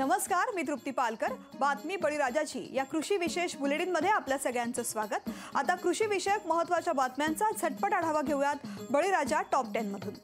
नमस्कार, मी तृप्ती पालकर. बातमी बळीराजाची या कृषी विशेष बुलेटिनमध्ये आपल्या सगळ्यांचं स्वागत. आता कृषी विषयक महत्त्वाच्या बातम्यांचा झटपट आढावा घेऊयात बळीराजा टॉप 10 मधून.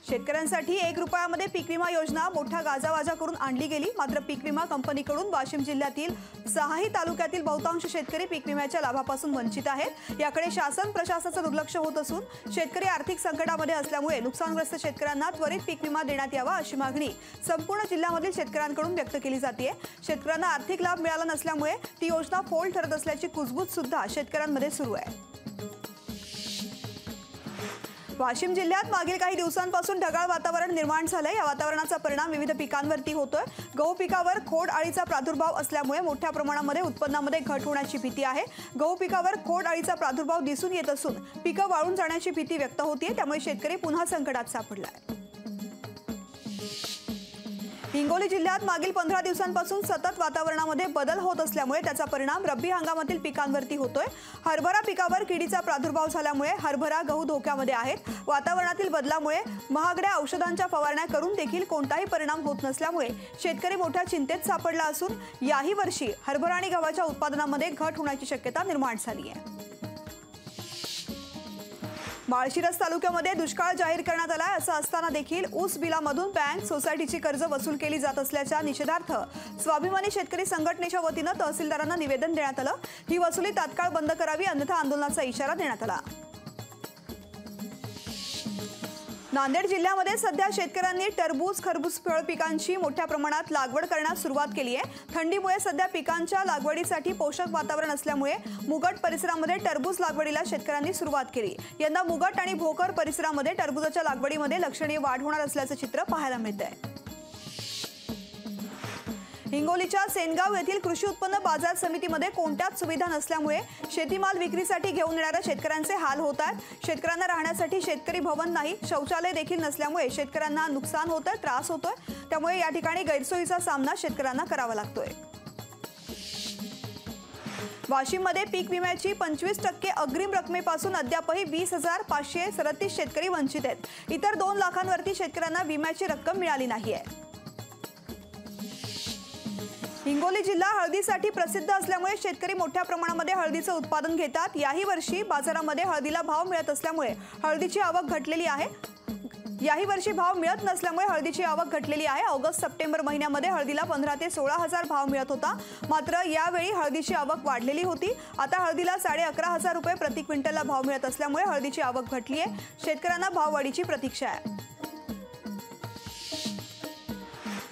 शेतकऱ्यांसाठी 1 रुपयामध्ये पीक विमा योजना मोठा गाजावाजा करून आणली गेली. मात्र पीक विमा कंपनीकडून वाशिम जिल्ह्यातील 6ही तालुक्यातील बहुतांश शेतकरी पीक विम्याच्या लाभापासून वंचित आहेत. याकडे शासन प्रशासनाचं दुर्लक्ष होत असून शेतकरी आर्थिक संकटामध्ये असल्यामुळे नुकसानग्रस्त शेतकऱ्यांना त्वरित पीक विमा देण्यात यावा अशी मागणी संपूर्ण जिल्ह्यामधील शेतकऱ्यांकडून व्यक्त केली जाते. शेतकऱ्यांना आर्थिक लाभ मिळाला नसल्यामुळे ती योजना फोल ठरत असल्याची कुजबूज सुद्धा शेतकऱ्यांमध्ये सुरू आहे. वाशिम जिल्ह्यात मागील काही दिवसांपासून ढगाळ वातावरण निर्माण झालंय. या वातावरणाचा परिणाम विविध पिकांवरती होतोय. गहू पिकावर खोड अळीचा प्रादुर्भाव असल्यामुळे मोठ्या प्रमाणामध्ये उत्पन्नामध्ये घट होण्याची भीती आहे. गहू पिकावर खोड अळीचा प्रादुर्भाव दिसून येत असून पिकं वाळून जाण्याची भीती व्यक्त होतीये. त्यामुळे शेतकरी पुन्हा संकटात सापडलाय. हिंगोली जिल्ह्यात मागील 15 दिवसांपासून सतत वातावरणामध्ये बदल होत असल्यामुळे त्याचा परिणाम रब्बी हंगामातील पिकांवरती होतोय. हरभरा पिकावर किडीचा प्रादुर्भाव झाल्यामुळे हरभरा गहू धोक्यामध्ये आहेत. वातावरणातील बदलामुळे महागड्या औषधांच्या फवारण्या करून देखील कोणताही परिणाम होत नसल्यामुळे शेतकरी मोठ्या चिंतेत सापडला असून याही वर्षी हरभरा आणि गव्हाच्या उत्पादनामध्ये घट होण्याची शक्यता निर्माण झाली आहे. माळशिरस तालुक्यामध्ये दुष्काळ जाहीर करण्यात आला. असं असताना देखील ऊस बिलामधून बँक सोसायटीची कर्ज वसूल केली जात असल्याच्या निषेधार्थ स्वाभिमानी शेतकरी संघटनेच्या वतीनं तहसीलदारांना निवेदन देण्यात आलं. ही वसुली तात्काळ बंद करावी अन्यथा आंदोलनाचा इशारा देण्यात आला. नांदेड जिल्ह्यामध्ये सध्या शेतकऱ्यांनी टरबूज खरबूज फळ पिकांची मोठ्या प्रमाणात लागवड करण्यास सुरुवात केली आहे. थंडीमुळे सध्या पिकांच्या लागवडीसाठी पोषक वातावरण असल्यामुळे मुगट परिसरामध्ये टरबूज लागवडीला शेतकऱ्यांनी सुरुवात केली. यंदा मुगट आणि भोकर परिसरामध्ये टरबूजाच्या लागवडीमध्ये लक्षणीय वाढ होणार असल्याचं चित्र पाहायला मिळतंय. हिंगोलीच्या सेनगाव येथील कृषी उत्पन्न बाजार समितीमध्ये कोणत्याच सुविधा नसल्यामुळे शेतीमाल विक्रीसाठी घेऊन येणाऱ्या शेतकऱ्यांचे हाल होत आहेत. शेतकऱ्यांना राहण्यासाठी शेतकरी भवन नाही, शौचालय देखील नसल्यामुळे शेतकऱ्यांना नुकसान होतंय, त्रास होतोय. त्यामुळे या ठिकाणी गैरसोयीचा सामना शेतकऱ्यांना करावा लागतोय. वाशिममध्ये पीक विम्याची 25% अग्रिम रकमेपासून अद्यापही 20,537 शेतकरी वंचित आहेत. इतर 2 लाखांवरती शेतकऱ्यांना विम्याची रक्कम मिळाली नाहीये. हिंगोली जिल्हा हळदीसाठी प्रसिद्ध असल्यामुळे शेतकरी मोठ्या प्रमाणामध्ये हळदीचं उत्पादन घेतात. याही वर्षी बाजारामध्ये हळदीला भाव मिळत असल्यामुळे हळदीची आवक घटलेली आहे. याही वर्षी भाव मिळत नसल्यामुळे हळदीची आवक घटलेली आहे. ऑगस्ट सप्टेंबर महिन्यामध्ये हळदीला 15 ते 16,000 भाव मिळत होता. मात्र यावेळी हळदीची आवक वाढलेली होती. आता हळदीला 11,500 रुपये प्रति क्विंटलला भाव मिळत असल्यामुळे हळदीची आवक घटली आहे. शेतकऱ्यांना भाववाढीची प्रतीक्षा आहे.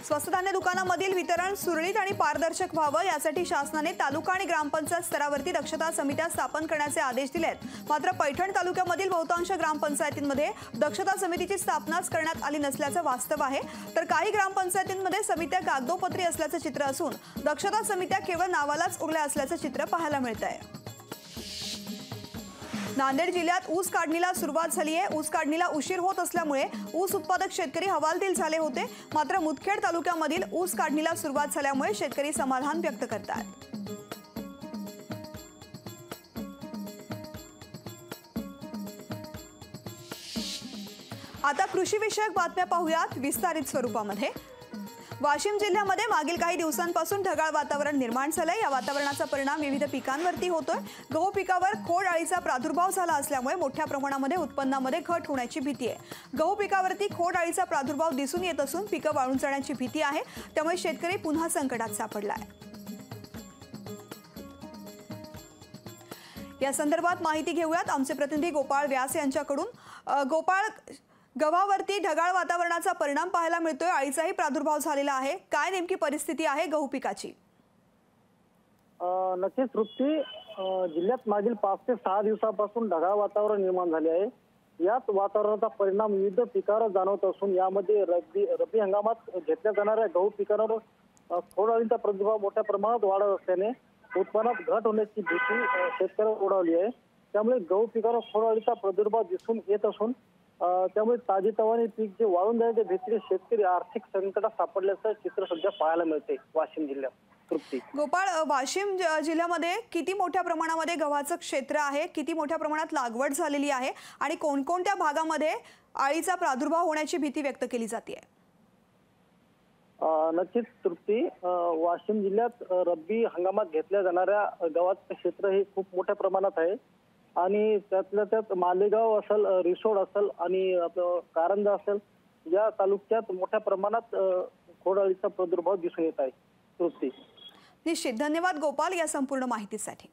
स्वस्त धान्य दुकानामधील वितरण सुरळीत आणि पारदर्शक व्हावं यासाठी शासनाने तालुका आणि ग्रामपंचायत स्तरावरती दक्षता समित्या स्थापन करण्याचे आदेश दिले आहेत. मात्र पैठण तालुक्यामधील बहुतांश ग्रामपंचायतींमध्ये दक्षता समितीची स्थापनाच करण्यात आली नसल्याचं वास्तव आहे. तर काही ग्रामपंचायतींमध्ये समित्या कागदोपत्री असल्याचं चित्र असून दक्षता समित्या केवळ नावालाच उरल्या असल्याचं चित्र पाहायला मिळत आहे. नांदेड जिल्ह्यात ऊस काढणीला सुरुवात झाली आहे. ऊस काढणीला उशीर होत असल्यामुळे ऊस उत्पादक शेतकरी हवालदिल झाले होते. मात्र मुदखेड तालुक्यामधील ऊस काढणीला सुरुवात झाल्यामुळे शेतकरी समाधान व्यक्त करतात. आता कृषी विषयक बातम्या पाहूयात विस्तारित स्वरूपामध्ये. वाशिम जिल्ह्यामध्ये मागील काही दिवसांपासून ढगाळ वातावरण निर्माण झालंय. या वातावरणाचा परिणाम विविध पिकांवरती होतोय. गहू पिकावर खोड अळीचा प्रादुर्भाव झाला असल्यामुळे मोठ्या प्रमाणामध्ये उत्पन्नामध्ये घट होण्याची भीती आहे. गहू पिकावरती खोड अळीचा प्रादुर्भाव दिसून येत असून पिकं वाळून जाण्याची भीती आहे. त्यामुळे शेतकरी पुन्हा संकटात सापडला आहे. या संदर्भात माहिती घेऊयात आमचे प्रतिनिधी गोपाळ व्यास यांच्याकडून. गोपाळ, गव्हावरती ढगाळ वातावरणाचा परिणाम पाहायला मिळतोय. अळीचाही प्रादुर्भाव झालेला आहे. काय नेमकी परिस्थिती आहे गहू पिकाची? नक्कीच तृप्ती, जिल्ह्यात मागील 5 ते 6 दिवसापासून ढगाळ वातावरण निर्माण झाले आहे. याच वातावरणाचा परिणाम विविध पिकावर जाणवत असून यामध्ये रब्बी हंगामात घेतल्या जाणाऱ्या गहू पिकांवर खोड अळीचा प्रादुर्भाव मोठ्या प्रमाणात वाढत असल्याने उत्पन्नात घट होण्याची भीती शेतकऱ्यांवर ओढावली आहे. त्यामुळे गहू पिकावर खोड अळीचा प्रादुर्भाव दिसून येत असून त्यामुळे ताजेतवाने पीक जे वाळून जाण्याच्या भीतीने शेतकरी आर्थिक संकटात सापडल्याचं चित्र सध्या पाहायला मिळते वाशिम जिल्ह्यात. तृप्ती, गोपाळ, वाशिम जिल्ह्यामध्ये किती मोठ्या प्रमाणामध्ये गव्हाचं क्षेत्र आहे, किती मोठ्या प्रमाणात लागवड झालेली आहे आणि कोणकोणत्या भागामध्ये अळीचा प्रादुर्भाव होण्याची भीती व्यक्त केली जाते? नक्कीच तृप्ती, वाशिम जिल्ह्यात रब्बी हंगामात घेतल्या जाणाऱ्या गव्हाचं क्षेत्र हे खूप मोठ्या प्रमाणात आहे आणि त्यातल्या त्यात मालेगाव असेल, रिसोड असेल आणि आपलं कारंजा असेल या तालुक्यात मोठ्या प्रमाणात खोड अळीचा प्रादुर्भाव दिसून येत आहे. तृप्ती. निश्चित. धन्यवाद गोपाल या संपूर्ण माहितीसाठी.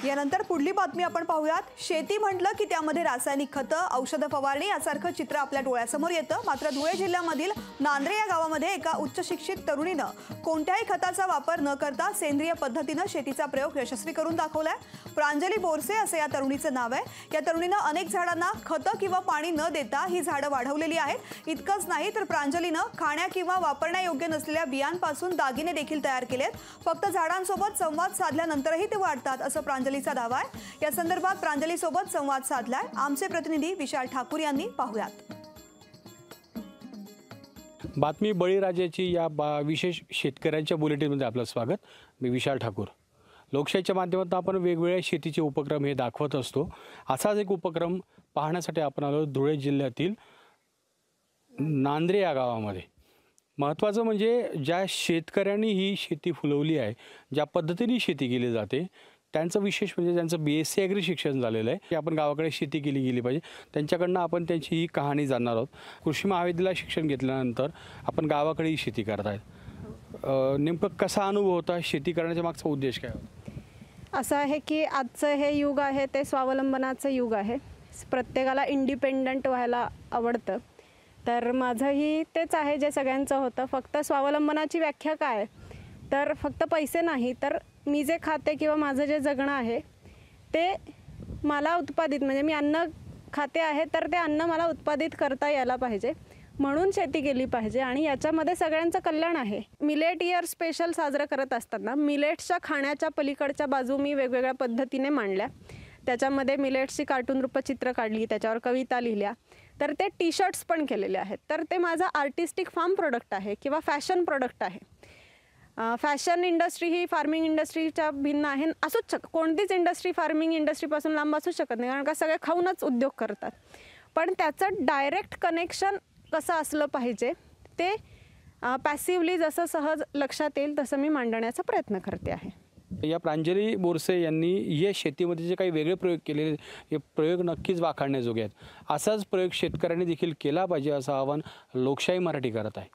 यानंतर पुढली बातमी आपण पाहूयात. शेती म्हटलं की त्यामध्ये रासायनिक खतं, औषध फवारणी यासारखं चित्र आपल्या डोळ्यासमोर येतं. मात्र धुळे जिल्ह्यामधील नांद्रे या गावामध्ये एका उच्च शिक्षित तरुणीनं कोणत्याही खताचा वापर न करता सेंद्रिय पद्धतीनं शेतीचा प्रयोग यशस्वी करून दाखवलाय. प्रांजली बोरसे असं या तरुणीचं नाव आहे. या तरुणीनं अनेक झाडांना खतं किंवा पाणी न देता ही झाडं वाढवलेली आहेत. इतकंच नाही तर प्रांजलीनं खाण्या किंवा वापरण्यायोग्य नसलेल्या बियांपासून दागिने देखील तयार केलेत. फक्त झाडांसोबत संवाद साधल्यानंतरही ते वाढतात असं प्रांजलीचा दावा आहे. या संदर्भात प्रांजली सोबत संवाद साधलाय आमचे प्रतिनिधी विशाल ठाकूर यांनी. पाहूयात. बातमी बळीराजाची या विशेष शेतकऱ्यांच्या बुलेटिनमध्ये आपलं स्वागत. मी विशाल ठाकूर. लोकशाहीच्या माध्यमातून आपण वेगवेगळ्या शेतीचे उपक्रम हे दाखवत असतो. असाच एक उपक्रम पाहण्यासाठी आपण आलो धुळे जिल्ह्यातील नांद्रे या गावामध्ये. महत्त्वाचं म्हणजे ज्या शेतकऱ्यांनी ही शेती फुलवली आहे, ज्या पद्धतीने शेती केली जाते, त्यांचं विशेष म्हणजे त्यांचं BSc ॲग्री शिक्षण झालेलं आहे की आपण गावाकडे शेती केली गेली पाहिजे. त्यांच्याकडनं आपण त्यांची ही कहाणी जाणणार आहोत. कृषी महाविद्यालयात शिक्षण घेतल्यानंतर आपण गावाकडेही शेती करतायत. नेमकं कसा अनुभव होता? शेती करण्याच्या मागचा उद्देश काय होता? असं आहे की आजचं हे युग आहे ते स्वावलंबनाचं युग आहे. प्रत्येकाला इंडिपेंडंट व्हायला आवडतं. तर माझंही तेच आहे जे सगळ्यांचं होतं. फक्त स्वावलंबनाची व्याख्या काय? तर फक्त पैसे नाही, तर मी जे खाते किंवा माझं जे जगणं आहे ते मला उत्पादित, म्हणजे मी अन्न खाते आहे तर ते अन्न मला उत्पादित करता यायला पाहिजे, म्हणून शेती केली पाहिजे. आणि याच्यामध्ये सगळ्यांचं कल्याण आहे. मिलेट इयर स्पेशल साजरं करत असताना मिलेट्सच्या खाण्याच्या पलीकडच्या बाजू मी वेगवेगळ्या पद्धतीने मांडल्या. त्याच्यामध्ये मिलेट्सची कार्टून रूपचित्र काढली, त्याच्यावर कविता लिहिल्या, तर ते टी-शर्ट्स पण केलेले आहेत. तर ते माझं आर्टिस्टिक फार्म प्रोडक्ट आहे किंवा फॅशन प्रोडक्ट आहे. फॅशन इंडस्ट्री ही फार्मिंग इंडस्ट्रीच्या भिन्न आहे. असूच कोणतीच इंडस्ट्री फार्मिंग इंडस्ट्रीपासून लांब असूच शकत नाही, कारण का सगळे खाऊनच उद्योग करतात. पण त्याचं डायरेक्ट कनेक्शन कसं असलं पाहिजे ते पॅसिव्हली जसं सहज लक्षात येईल तसं मी मांडण्याचा प्रयत्न करते आहे. या प्रांजली बोरसे यांनी या शेतीमध्ये जे काही वेगळे प्रयोग केलेले, हे प्रयोग नक्कीच वाखाणण्याजोगे आहेत. असाच प्रयोग शेतकऱ्यांनी देखील केला पाहिजे असं आवाहन लोकशाही मराठी करत आहे.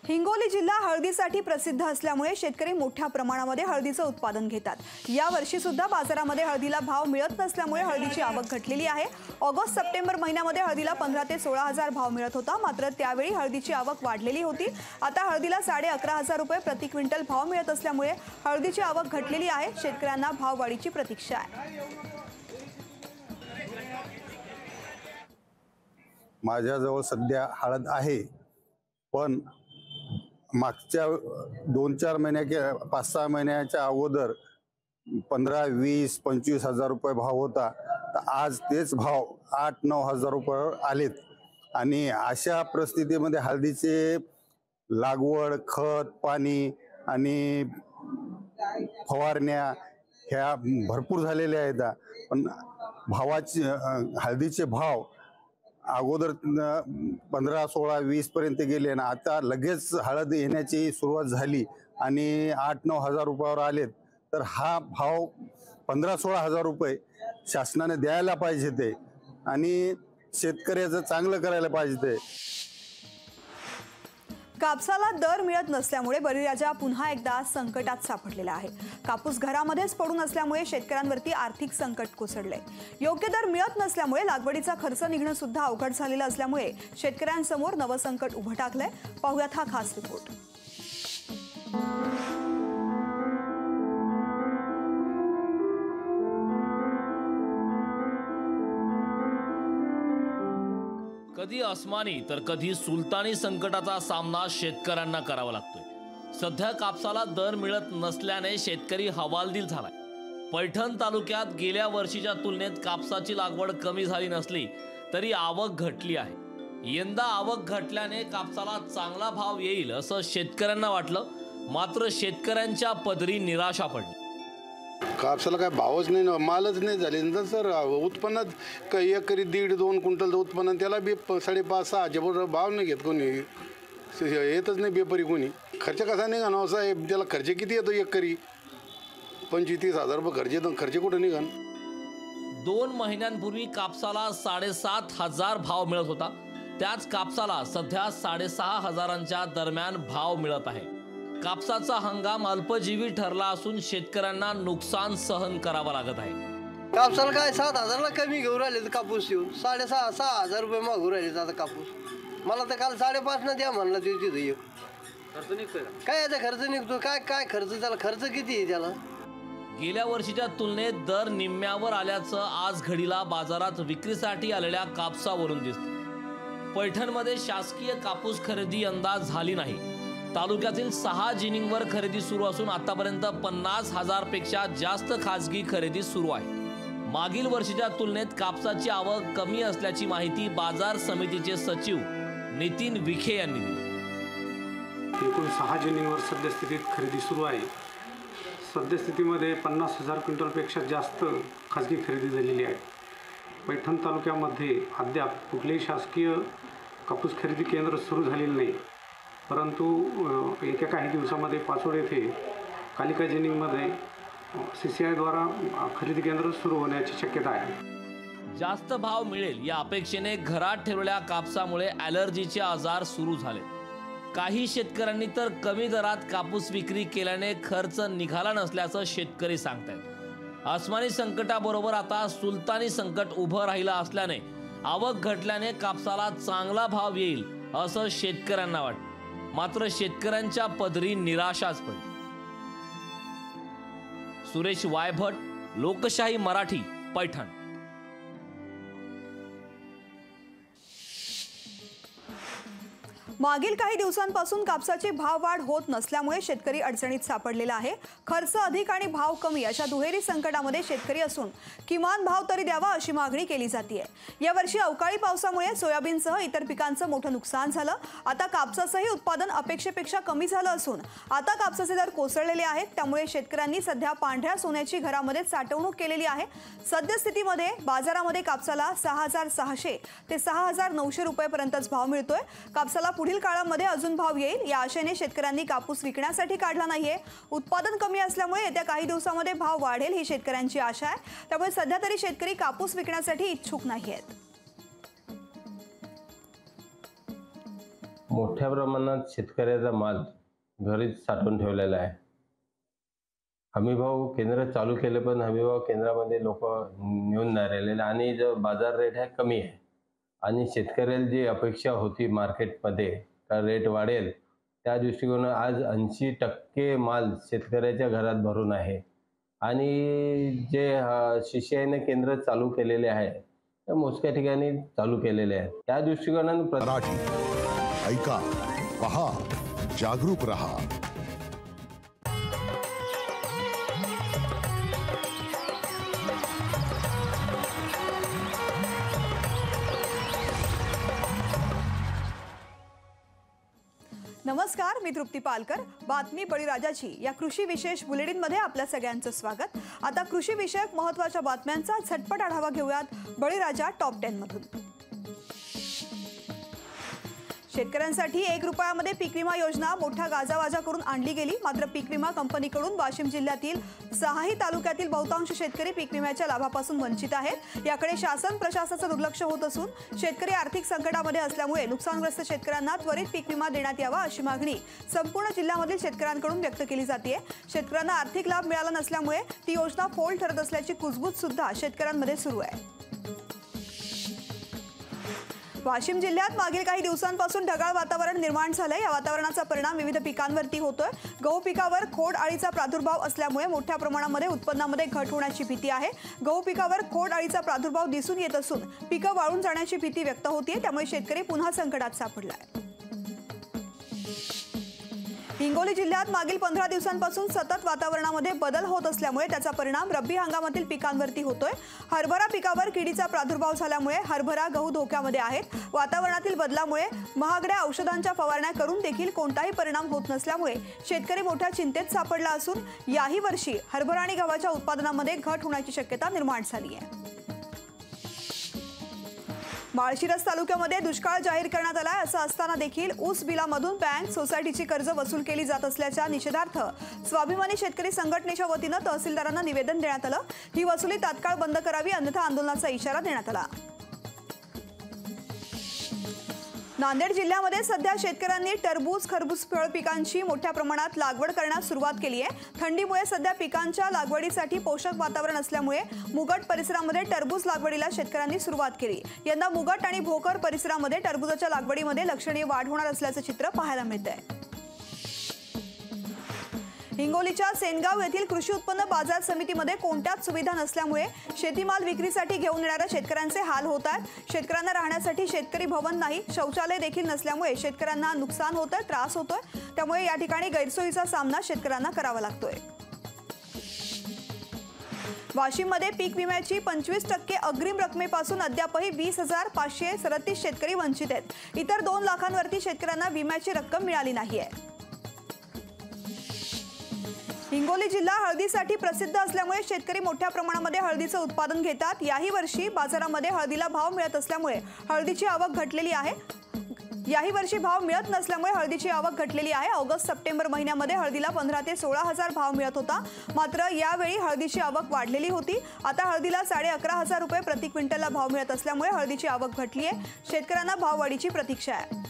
हिंगोली जिल्हा हळदीसाठी प्रसिद्ध असल्यामुळे शेतकरी मोठ्या प्रमाणामध्ये हळदीचं उत्पादन घेतात. या वर्षी सुद्धा बाजारामध्ये हळदीला भाव मिळत नसल्यामुळे हळदीची आवक घटलेली आहे. ऑगस्ट-सप्टेंबर महिन्यामध्ये हळदीला 15 ते 16 हजार भाव मिळत होता. मात्र त्यावेळी हळदीची आवक वाढलेली होती. आता हळदीला 11,500 रुपये प्रति क्विंटल भाव मिळत असल्यामुळे हळदीची आवक घटलेली आहे. शेतकऱ्यांना भाववाढीची प्रतीक्षा आहे. माझ्याजवळ सध्या हळद आहे, पण मागच्या 2-4 महिन्या 5-6 महिन्याच्या अगोदर 15, 20, 25 हजार रुपये भाव होता. तर आज तेच भाव 8-9 हजार रुपयावर आलेत. आणि अशा परिस्थितीमध्ये हळदीचे लागवड, खत, पाणी आणि फवारण्या ह्या भरपूर झालेल्या आहेत. पण हळदीचे भाव अगोदर 15, 16, 20 पर्यंत गेले ना, आता लगेच हळद येण्याची सुरुवात झाली आणि 8-9 हजार रुपयावर आलेत. तर हा भाव 15-16 हजार रुपये शासनाने द्यायला पाहिजे ते, आणि शेतकऱ्याचं चांगलं करायला पाहिजे ते. कापसाला दर मिळत नसल्यामुळे बळीराजा पुन्हा एकदा संकटात सापडलेला आहे. कापूस घरामध्येच पडून असल्यामुळे शेतकऱ्यांवरती आर्थिक संकट कोसळले. योग्य दर मिळत नसल्यामुळे लागवडीचा खर्च निघणं सुद्धा अवघड झालेलं असल्यामुळे शेतकऱ्यांसमोर नवं संकट उभं टाकलंय. पाहूयात हा खास रिपोर्ट. कधी अस्मानी तर कधी सुलतानी संकटाचा सामना शेतकऱ्यांना करावा लागतोय. सध्या कापसाला दर मिळत नसल्याने शेतकरी हवालदिल झालाय. पैठण तालुक्यात गेल्या वर्षीच्या तुलनेत कापसाची लागवड कमी झाली नसली तरी आवक घटली आहे. यंदा आवक घटल्याने कापसाला चांगला भाव येईल असं शेतकऱ्यांना वाटलं, मात्र शेतकऱ्यांच्या पदरी निराशा पडली. कापसाला काय भावच नाही ना, मालच नाही झाले ना सर. उत्पन्नात एकरी 1.5-2 क्विंटल उत्पन्न, त्याला बी 5.5-6 बरोबर भाव नाही घेत कोणी, येतच नाही बेपारी कोणी. खर्च कसा निघा ना साहेब, त्याला खर्च किती येतो एकरी? 25-30 हजार रुपये खर्च येतो. खर्च कुठं निघा? 2 महिन्यांपूर्वी कापसाला 7,500 भाव मिळत होता. त्याच कापसाला सध्या 6,500 दरम्यान भाव मिळत आहे. कापसाचा हंगाम अल्पजीवी ठरला असून शेतकऱ्यांना नुकसान सहन करावं लागत आहे. कापसाला काय 7,000ला कमी घेऊन राहिले तर कापूस येऊन 6,500 रुपये मागून राहिले आता कापूस. मला तर काल 5.5 द्या म्हणलं तिथे. खर्च निघतोय काय? याचा खर्च निघतो काय? काय खर्च त्याला? खर्च किती आहे त्याला? गेल्या वर्षीच्या तुलनेत दर निम्म्यावर आल्याचं आज घडीला बाजारात विक्रीसाठी आलेल्या कापसावरून दिसतं. पैठणमध्ये शासकीय कापूस खरेदी यंदा झाली नाही. तालुक्यातील 6 जिनिंगवर खरेदी सुरू असून आतापर्यंत 50,000 पेक्षा जास्त खासगी खरेदी सुरू आहे. मागील वर्षीच्या तुलनेत कापसाची आवक कमी असल्याची माहिती बाजार समितीचे सचिव नितीन विखे यांनी दिली. एकूण 6 जिनिंगवर सद्यस्थितीत खरेदी सुरू आहे. सद्यस्थितीमध्ये 50,000 क्विंटलपेक्षा जास्त खाजगी खरेदी झालेली आहे. पैठण तालुक्यामध्ये अद्याप कुठलेही शासकीय कापूस खरेदी केंद्र सुरू झालेले नाही, परंतु येत्या काही दिवसामध्ये पाचोड येथे कालिका जिनिंगमध्ये CCI द्वारा खरेदी केंद्र सुरू होण्याची शक्यता आहे. जास्त भाव मिळेल या अपेक्षेने घरात ठेवलेल्या कापसामुळे ॲलर्जीचे आजार सुरू झाले. काही शेतकऱ्यांनी तर कमी दरात कापूस विक्री केल्याने खर्च निघाला नसल्याचं शेतकरी सांगतायत. अस्मानी संकटाबरोबर आता सुलतानी संकट उभं राहिलं असल्याने आवक घटल्याने कापसाला चांगला भाव येईल असं शेतकऱ्यांना वाटतं. मात्र शेतकऱ्यांच्या पदरी निराशाच पडली. सुरेश वायभट, लोकशाही मराठी, पैठण. मागील काही दिवसांपासून कापसाची भाव वाढ होत नसल्यामुळे शेतकरी अडचणीत सापडलेला आहे. खर्च अधिक आणि भाव कमी अशा दुहेरी संकटामध्ये शेतकरी असून किमान भाव तरी द्यावा अशी मागणी केली जाते. यावर्षी अवकाळी पावसामुळे सोयाबीनसह इतर पिकांचं मोठं नुकसान झालं. आता कापसाचंही उत्पादन अपेक्षेपेक्षा कमी झालं असून आता कापसाचे दर कोसळलेले आहेत. त्यामुळे शेतकऱ्यांनी सध्या पांढऱ्या सोन्याची घरामध्ये साठवणूक केलेली आहे. सद्यस्थितीमध्ये बाजारामध्ये कापसाला 6,600 ते 6,900 रुपयेपर्यंतच भाव मिळतोय. कापसाला पुढील काळामध्ये अजून भाव येईल या आशेने शेतकऱ्यांनी कापूस विकण्यासाठी काढला नाहीये. उत्पादन कमी असल्यामुळे येत्या काही दिवसांमध्ये भाव वाढेल ही शेतकऱ्यांची आशा आहे. त्यामुळे सध्या तरी शेतकरी कापूस विकण्यासाठी इच्छुक नाहीयेत. मोठ्या प्रमाणात शेतकऱ्याचा माल घरीच साठवून ठेवलेला आहे. हमीभाव केंद्र चालू केले, पण हमीभाव केंद्रामध्ये लोक नेऊन नाही राहिलेले आणि जो बाजार रेट आहे कमी आहे. आणि शेतकऱ्याला जी अपेक्षा होती मार्केटमध्ये का रेट वाढेल, त्या दृष्टिकोनात आज 80% माल शेतकऱ्याच्या घरात भरून आहे. आणि जे CCIने केंद्र चालू केलेले आहे ते मोजक्या ठिकाणी चालू केलेले आहेत. त्या दृष्टिकोनाने मराठी ऐका, पहा, जागरूक रहा. नमस्कार, मी तृप्ती पालकर. बातमी बळीराजाची या कृषी विशेष बुलेटिनमध्ये आपल्या सगळ्यांचं स्वागत. आता कृषी विषयक महत्त्वाच्या बातम्यांचा झटपट आढावा घेऊयात बळीराजा टॉप 10 मधून. शेतकऱ्यांसाठी 1 रुपयामध्ये पीक विमा योजना मोठा गाजावाजा करून आणली गेली. मात्र पीक विमा कंपनीकडून वाशिम जिल्ह्यातील 6 तालुक्यातील बहुतांश शेतकरी पीक विम्याच्या लाभापासून वंचित आहेत. याकडे शासन प्रशासनाचं दुर्लक्ष होत असून शेतकरी आर्थिक संकटामध्ये असल्यामुळे नुकसानग्रस्त शेतकऱ्यांना त्वरित पीक विमा देण्यात यावा अशी मागणी संपूर्ण जिल्ह्यामधील शेतकऱ्यांकडून व्यक्त केली जाते. शेतकऱ्यांना आर्थिक लाभ मिळाला नसल्यामुळे ती योजना फोल ठरत असल्याची कुजबूज सुद्धा शेतकऱ्यांमध्ये सुरू आहे. वाशिम जिल्ह्यात मागील काही दिवसांपासून ढगाळ वातावरण निर्माण झालंय. या वातावरणाचा परिणाम विविध पिकांवरती होतोय. गहू पिकावर खोड अळीचा प्रादुर्भाव असल्यामुळे मोठ्या प्रमाणामध्ये उत्पन्नामध्ये घट होण्याची भीती आहे. गहू पिकावर खोड अळीचा प्रादुर्भाव दिसून येत असून पिकं वाळून जाण्याची भीती व्यक्त होतीये. त्यामुळे शेतकरी पुन्हा संकटात सापडलाय. हिंगोली जिल्ह्यात मागील 15 दिवसांपासून सतत वातावरणामध्ये बदल होत असल्यामुळे त्याचा परिणाम रब्बी हंगामातील पिकांवरती होतोय। हरभरा पिकावर किडीचा प्रादुर्भाव झाल्यामुळे हरभरा गहू धोक्यामध्ये आहेत। वातावरणातील बदलामुळे महागड्या औषधांच्या फवारण्या करून देखील कोणताही परिणाम होत नसल्यामुळे शेतकरी मोठ्या चिंतेत सापडला असून याही वर्षी हरभरा आणि गव्हाच्या उत्पादनामध्ये घट होण्याची शक्यता निर्माण झाली आहे। माळशिरस तालुक्यामध्ये दुष्काळ जाहीर करण्यात आलाय। असं असताना देखील ऊस बिलामधून बँक सोसायटीची कर्ज वसूल केली जात असल्याच्या निषेधार्थ स्वाभिमानी शेतकरी संघटनेच्या वतीनं तहसीलदारांना निवेदन देण्यात आलं। ही वसुली तात्काळ बंद करावी अन्यथा आंदोलनाचा इशारा देण्यात आला। नांदेड जिल्ह्यामध्ये सध्या शेतकऱ्यांनी टरबूज खरबूज फळ पिकांची मोठ्या प्रमाणात लागवड करण्यास सुरुवात केली आहे। थंडीमुळे सध्या पिकांच्या लागवडीसाठी पोषक वातावरण असल्यामुळे मुगट परिसरामध्ये टरबूज लागवडीला शेतकऱ्यांनी सुरुवात केली। यंदा मुगट आणि भोकर परिसरामध्ये टरबूजाच्या लागवडीमध्ये लक्षणीय वाढ होणार असल्याचं चित्र पाहायला मिळतंय। हिंगोलीच्या सेनगाव येथील कृषी उत्पन्न बाजार समितीमध्ये कोणत्याच सुविधा नसल्यामुळे शेतीमाल विक्रीसाठी घेऊन येणाऱ्या शेतकऱ्यांचे हाल होत आहेत। शेतकऱ्यांना राहण्यासाठी शेतकरी भवन नाही, शौचालय देखील नसल्यामुळे शेतकऱ्यांना नुकसान होतंय, त्रास होतोय। त्यामुळे या ठिकाणी गैरसोयीचा सामना शेतकऱ्यांना करावा लागतोय। वाशिममध्ये पीक विम्याची 25% अग्रिम रकमेपासून अद्यापही 20,537 शेतकरी वंचित आहेत। इतर 2 लाखांवरती शेतकऱ्यांना विम्याची रक्कम मिळाली नाहीये। हिंगोली जिल्हा हळदीसाठी प्रसिद्ध असल्यामुळे शेतकरी मोठ्या प्रमाणामध्ये हळदीचं उत्पादन घेतात। याही वर्षी बाजारामध्ये हळदीला भाव मिळत असल्यामुळे हळदीची आवक घटलेली आहे। याही वर्षी भाव मिळत नसल्यामुळे हळदीची आवक घटलेली आहे। ऑगस्ट सप्टेंबर महिन्यामध्ये हळदीला 15 ते 16,000 भाव मिळत होता, मात्र यावेळी हळदीची आवक वाढलेली होती। आता हळदीला 11,500 रुपये प्रति क्विंटलला भाव मिळत असल्यामुळे हळदीची आवक घटली आहे। शेतकऱ्यांना भाववाढीची प्रतीक्षा आहे।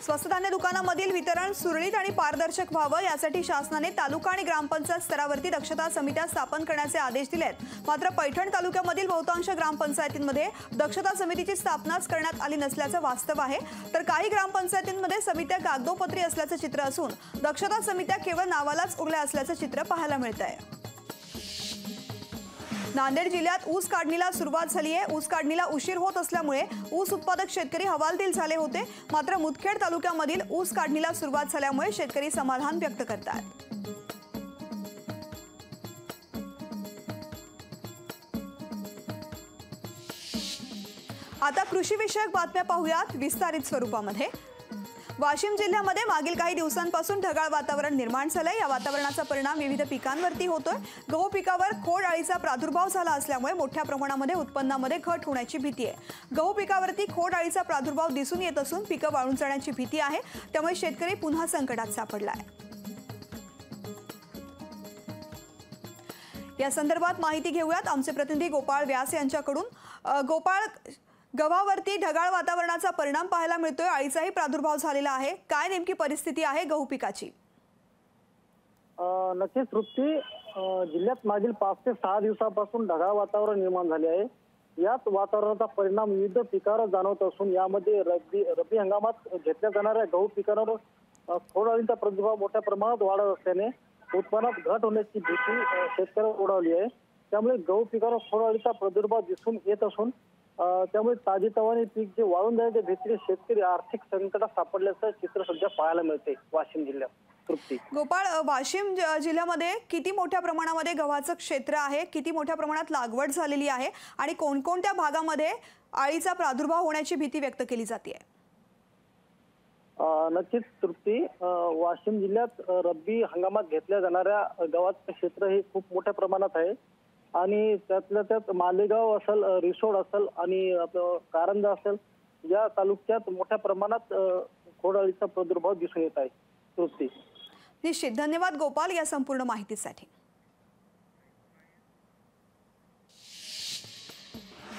स्वस्त धान्य दुकानामधील वितरण सुरळीत आणि पारदर्शक व्हावं यासाठी शासनाने तालुका आणि ग्रामपंचायत स्तरावरती दक्षता समित्या स्थापन करण्याचे आदेश दिलेत। मात्र पैठण तालुक्यामधील बहुतांश ग्रामपंचायतींमध्ये दक्षता समितीची स्थापनाच करण्यात आली नसल्याचं वास्तव आहे। तर काही ग्रामपंचायतींमध्ये समित्या कागदोपत्री असल्याचं चित्र असून दक्षता समित्या केवळ नावालाच उरल्या असल्याचं चित्र पाहायला मिळतंय। नांदेड जिल्ह्यात ऊस काढणीला सुरुवात झाली आहे। ऊस काढणीला उशीर होत असल्यामुळे ऊस उत्पादक शेतकरी हवालदिल झाले होते, मात्र मुदखेड तालुक्यामधील ऊस काढणीला सुरुवात झाल्यामुळे शेतकरी समाधान व्यक्त करतात। आता कृषी विषयक बातम्या पाहूयात विस्तारित स्वरूपामध्ये। वाशिम जिल्ह्यामध्ये मागील काही दिवसांपासून ढगाळ वातावरण निर्माण झालंय। या वातावरणाचा परिणाम विविध पिकांवरती होतोय। गहू पिकावर खोड अळीचा प्रादुर्भाव झाला असल्यामुळे मोठ्या प्रमाणामध्ये उत्पन्नामध्ये घट होण्याची भीती आहे। गहू पिकावरती खोड अळीचा प्रादुर्भाव दिसून येत असून पिकं वाळून जाण्याची भीती आहे। त्यामुळे शेतकरी पुन्हा संकटात सापडलाय। या संदर्भात माहिती घेऊयात आमचे प्रतिनिधी गोपाळ व्यास यांच्याकडून। गोपाळ, गव्हावरती ढगाळ वातावरणाचा परिणाम पाहायला मिळतोय, अळीचाही प्रादुर्भाव झालेला आहे, काय नेमकी परिस्थिती आहे गहू पिकाची? नक्कीच तृप्ती, जिल्ह्यात मागील 5 ते 6 दिवसापासून ढगाळ वातावरण निर्माण झाले आहे। याच वातावरणाचा परिणाम विविध पिकावर जाणवत असून यामध्ये रब्बी हंगामात घेतल्या जाणाऱ्या गहू पिकांवर खोड अळीचा प्रादुर्भाव मोठ्या प्रमाणात वाढत असल्याने उत्पन्नात घट होण्याची भीती शेतकऱ्यांवर ओढावली आहे। त्यामुळे गहू पिकावर खोड अळीचा प्रादुर्भाव दिसून येत असून त्यामुळे ताजीतवानी पीक जे वाळून जाण्याच्या भीतीने शेतकरी आर्थिक संकटात सापडल्याचं चित्र सध्या पाहायला मिळते वाशिम जिल्ह्यात। तृप्ती, गोपाळ, वाशिम जिल्ह्यामध्ये किती मोठ्या प्रमाणामध्ये गव्हाचं क्षेत्र आहे, किती मोठ्या प्रमाणात लागवड झालेली आहे आणि कोणकोणत्या भागामध्ये अळीचा प्रादुर्भाव होण्याची भीती व्यक्त केली जाते? नक्कीच तृप्ती, वाशिम जिल्ह्यात रब्बी हंगामात घेतल्या जाणाऱ्या गव्हाचं क्षेत्र हे खूप मोठ्या प्रमाणात आहे आणि त्यातल्या त्यात मालेगाव असेल, रिसोड असेल आणि आपलं कारंजा असेल या तालुक्यात मोठ्या प्रमाणात खोड अळीचा प्रादुर्भाव दिसून येत आहे। तृप्ती, निश्चित धन्यवाद गोपाल या संपूर्ण माहितीसाठी।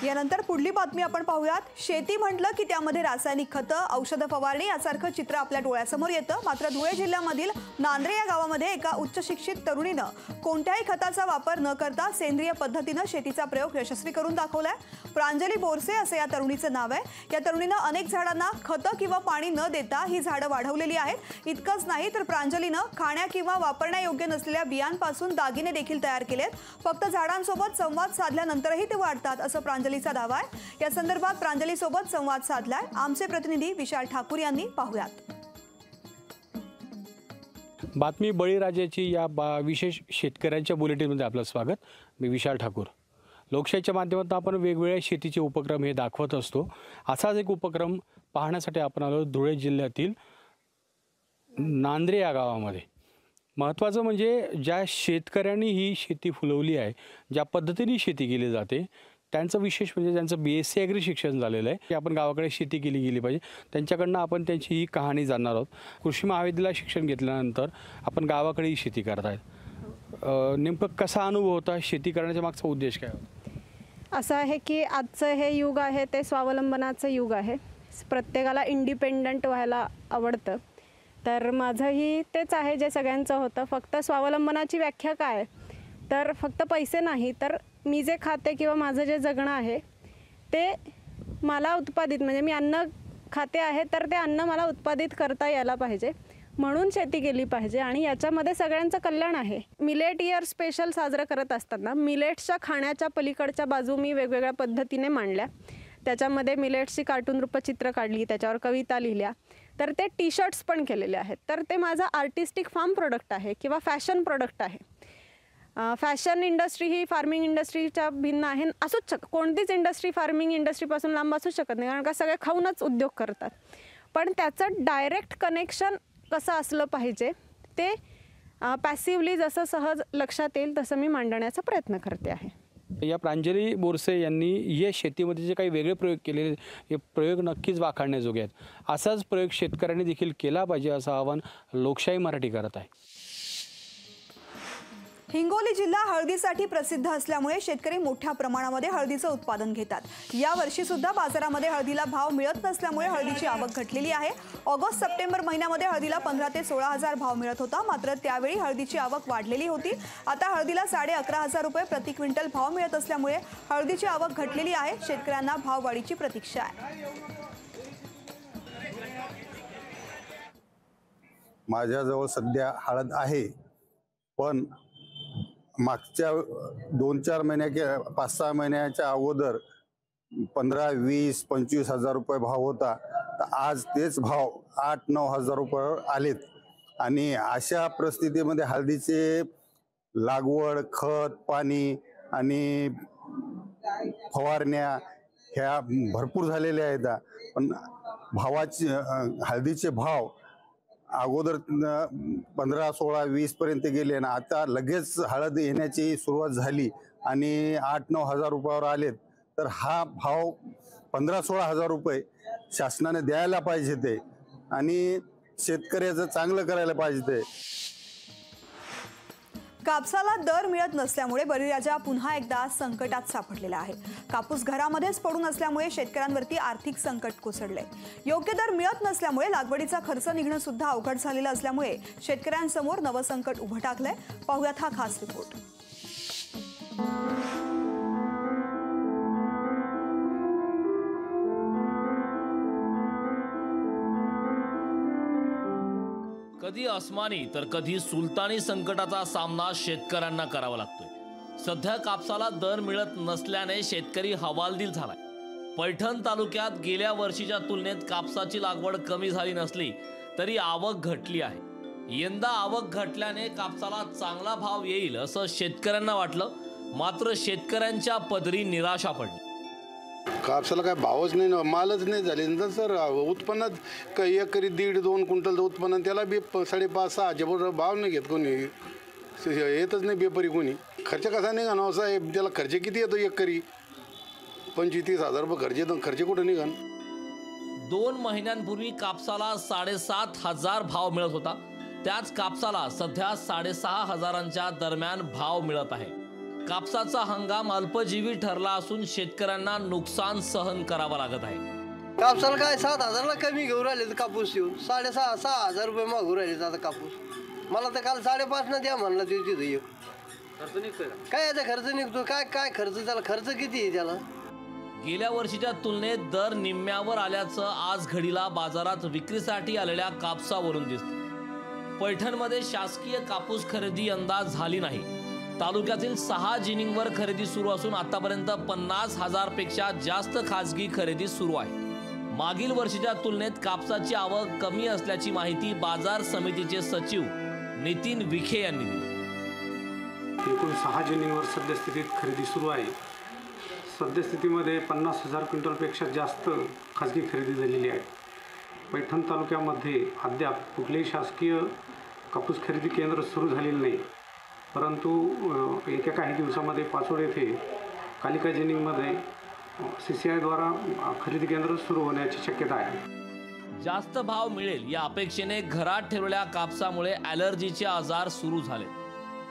यानंतर पुढली बातमी आपण पाहूयात। शेती म्हटलं की त्यामध्ये रासायनिक खतं, औषध फवारणी यासारखं चित्र आपल्या डोळ्यासमोर येतं। मात्र धुळे जिल्ह्यामधील नांद्रे या गावामध्ये एका उच्च शिक्षित तरुणीनं कोणत्याही खताचा वापर न करता सेंद्रिय पद्धतीनं शेतीचा प्रयोग यशस्वी करून दाखवलाय। प्रांजली बोरसे असं या तरुणीचं नाव आहे। या तरुणीनं अनेक झाडांना खतं किंवा पाणी न देता ही झाडं वाढवलेली आहेत। इतकंच नाही तर प्रांजलीनं खाण्या किंवा वापरण्यायोग्य नसलेल्या बियांपासून दागिने देखील तयार केलेत। फक्त झाडांसोबत संवाद साधल्यानंतरही ते वाढतात असं प्रांजली प्रांजलीचा दावा आहे। या संदर्भात प्रांजली सोबत संवाद साधलाय आमचे प्रतिनिधी विशाल ठाकूर यांनी। पाहूयात बातमी बळीराजाची या विशेष शेतकऱ्यांच्या बुलेटिनमध्ये आपलं स्वागत। मी विशाल ठाकूर। लोकशाहीच्या माध्यमातून आपण वेगवेगळ्या शेतीचे उपक्रम हे दाखवत असतो। असाच एक उपक्रम पाहण्यासाठी आपण आलो धुळे जिल्ह्यातील नांद्रे या गावामध्ये। महत्त्वाचं म्हणजे ज्या शेतकऱ्यांनी ही शेती फुलवली आहे, ज्या पद्धतीने शेती केली जाते, त्यांचं विशेष म्हणजे त्यांचं BSc ॲग्री शिक्षण झालेलं आहे की आपण गावाकडे शेती गेली पाहिजे। त्यांच्याकडनं आपण त्यांची ही कहाणी जाणणार आहोत। कृषी महाविद्यालयात शिक्षण घेतल्यानंतर आपण गावाकडेही शेती करतायत। नेमकं कसा अनुभव होता, शेती करण्याच्या मागचा उद्देश काय होता? असं आहे की आजचं हे युग आहे ते स्वावलंबनाचं युग आहे। प्रत्येकाला इंडिपेंडंट व्हायला आवडतं। तर माझंही तेच आहे जे सगळ्यांचं होतं। फक्त स्वावलंबनाची व्याख्या काय तर फक्त पैसे नाही, तर मी जे खाते किंवा माझं जे जगणं आहे ते मला उत्पादित म्हणजे मी अन्न खाते आहे तर ते अन्न मला उत्पादित करता यायला पाहिजे, म्हणून शेती केली पाहिजे आणि याच्यामध्ये सगळ्यांचं कल्याण आहे। मिलेट इयर स्पेशल साजरं करत असताना मिलेट्सच्या खाण्याच्या पलीकडच्या बाजू मी वेगवेगळ्या पद्धतीने मांडल्या। त्याच्यामध्ये मिलेट्सची कार्टून रूपचित्र काढली, त्याच्यावर कविता लिहिल्या, तर ते टी-शर्ट्स पण केलेले आहेत। तर ते माझं आर्टिस्टिक फार्म प्रोडक्ट आहे किंवा फॅशन प्रोडक्ट आहे। फॅशन इंडस्ट्री ही फार्मिंग इंडस्ट्रीच्या भिन्न आहे, असूच कोणतीच इंडस्ट्री फार्मिंग इंडस्ट्रीपासून लांब असू शकत नाही, कारण का सगळे खाऊनच उद्योग करतात। पण त्याचं डायरेक्ट कनेक्शन कसं असलं पाहिजे ते पॅसिव्हली जसं सहज लक्षात येईल तसं मी मांडण्याचा प्रयत्न करते आहे। या प्रांजली बोरसे यांनी या शेतीमध्ये जे काही वेगळे प्रयोग केलेले हे प्रयोग नक्कीच वाखाणण्याजोगे आहेत। असाच प्रयोग शेतकऱ्यांनी देखील केला पाहिजे असं आवाहन लोकशाही मराठी करत आहे। हिंगोली जिल्हा हळदीसाठी प्रसिद्ध असल्यामुळे शेतकरी मोठ्या प्रमाणामध्ये हळदीचं उत्पादन घेतात। या वर्षी सुद्धा बाजारामध्ये हळदीला भाव मिळत नसल्यामुळे हळदीची आवक घटलेली आहे। ऑगस्ट सप्टेंबर महिन्यामध्ये हळदीला 15 ते 16 हजार भाव मिळत होता, मात्र त्यावेळी हळदीची आवक वाढलेली होती। आता हळदीला 11,500 रुपये प्रति क्विंटल भाव मिळत असल्यामुळे हळदीची आवक घटलेली आहे। शेतकऱ्यांना भाववाढीची प्रतीक्षा आहे। माझ्याजवळ सध्या हळद आहे, पण मागच्या 2-4 महिन्या 5-6 महिन्याच्या अगोदर 15, 20, 25 हजार रुपये भाव होता, तर आज तेच भाव 8-9 हजार रुपयावर आलेत। आणि अशा परिस्थितीमध्ये हळदीचे लागवड, खत, पाणी आणि फवारण्या ह्या भरपूर झालेल्या आहेत। पण हळदीचे भाव अगोदर 15, 16, 20 पर्यंत गेले आणि आता लगेच हळद येण्याची सुरुवात झाली आणि 8-9 हजार रुपयावर आलेत। तर हा भाव 15-16 हजार रुपये शासनाने द्यायला पाहिजे ते, आणि शेतकऱ्याचं चांगलं करायला पाहिजे ते। कापसाला दर मिळत नसल्यामुळे बळीराजा पुन्हा एकदा संकटात सापडलेला आहे। कापूस घरामध्येच पडून असल्यामुळे शेतकऱ्यांवरती आर्थिक संकट कोसळले। योग्य दर मिळत नसल्यामुळे लागवडीचा खर्च निघणं सुद्धा अवघड झालेलं असल्यामुळे शेतकऱ्यांसमोर नवं संकट उभं टाकलंय। पाहूयात हा खास रिपोर्ट। कधी अस्मानी तर कधी सुलतानी संकटाचा सामना शेतकऱ्यांना करावा लागतोय। सध्या कापसाला दर मिळत नसल्याने शेतकरी हवालदिल झालाय। पैठण तालुक्यात गेल्या वर्षीच्या तुलनेत कापसाची लागवड कमी झाली नसली तरी आवक घटली आहे। यंदा आवक घटल्याने कापसाला चांगला भाव येईल असं शेतकऱ्यांना वाटलं, मात्र शेतकऱ्यांच्या पदरी निराशा पडली। कापसाला काय भावच नाही ना, मालच नाही झाले नंतर सर उत्पन्नात काही एकरी 1.5-2 क्विंटल उत्पन्न, त्याला बी 5.5-6 हजार भाव नाही घेत कोणी, येतच नाही बेपारी कोणी। खर्च कसा निघा ना साहेब, त्याला खर्च किती येतो एकरी 25-30 हजार रुपये खर्च येतो, खर्च कुठं निघान। 2 महिन्यांपूर्वी कापसाला 7.5 हजार भाव मिळत होता, त्याच कापसाला सध्या 6.5 हजारांच्या दरम्यान भाव मिळत आहे। कापसाचा हंगाम अल्पजीवी ठरला असून शेतकऱ्यांना नुकसान सहन करावं लागत आहे। कापसाला काय 7 हजारला कमी घेऊन राहिले कापूस येऊन 6.5 हजार रुपये मागू राहिले आता कापूस। मला तर काल 5.5 द्या म्हणलं तिथे खर्च निघतोय काय, याचा खर्च निघतो काय काय खर्च, त्याला खर्च किती आहे त्याला। गेल्या वर्षीच्या तुलनेत दर निम्म्यावर आल्याचं आज घडीला बाजारात विक्रीसाठी आलेल्या कापसावरून दिसतं। पैठणमध्ये शासकीय कापूस खरेदी यंदा झाली नाही। तालुक्यातील 6 जिनिंगवर खरेदी सुरू असून आतापर्यंत 50,000 पेक्षा जास्त खासगी खरेदी सुरू आहे। मागील वर्षीच्या तुलनेत कापसाची आवक कमी असल्याची माहिती बाजार समितीचे सचिव नितीन विखे यांनी दिली। एकूण 6 जिनिंगवर सद्यस्थितीत खरेदी सुरू आहे। सद्यस्थितीमध्ये 50,000 क्विंटलपेक्षा जास्त खासगी खरेदी झालेली आहे। पैठण तालुक्यामध्ये अद्याप कुठलेही शासकीय कापूस खरेदी केंद्र सुरू झालेले नाही, परंतु येत्या काही दिवसामध्ये पाचोड येथे कालिका जिनिंगमध्ये CCI द्वारा खरेदी केंद्र सुरू होण्याची शक्यता आहे। जास्त भाव मिळेल या अपेक्षेने घरात ठेवलेल्या कापसामुळे ॲलर्जीचे आजार सुरू झाले।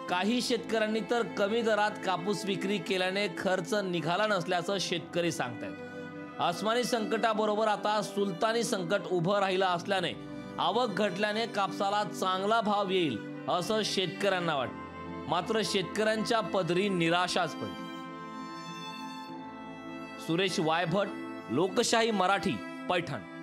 काही शेतकऱ्यांनी तर कमी दरात कापूस विक्री केल्याने खर्च निघाला नसल्याचं शेतकरी सांगतायत। आसमानी संकटाबरोबर आता सुलतानी संकट उभं राहिलं असल्याने आवक घटल्याने कापसाला चांगला भाव येईल असं शेतकऱ्यांना वाटतं। मात्र शेतकऱ्यांच्या पदरी निराशाच पडली। सुरेश वायभट, लोकशाही मराठी, पैठण।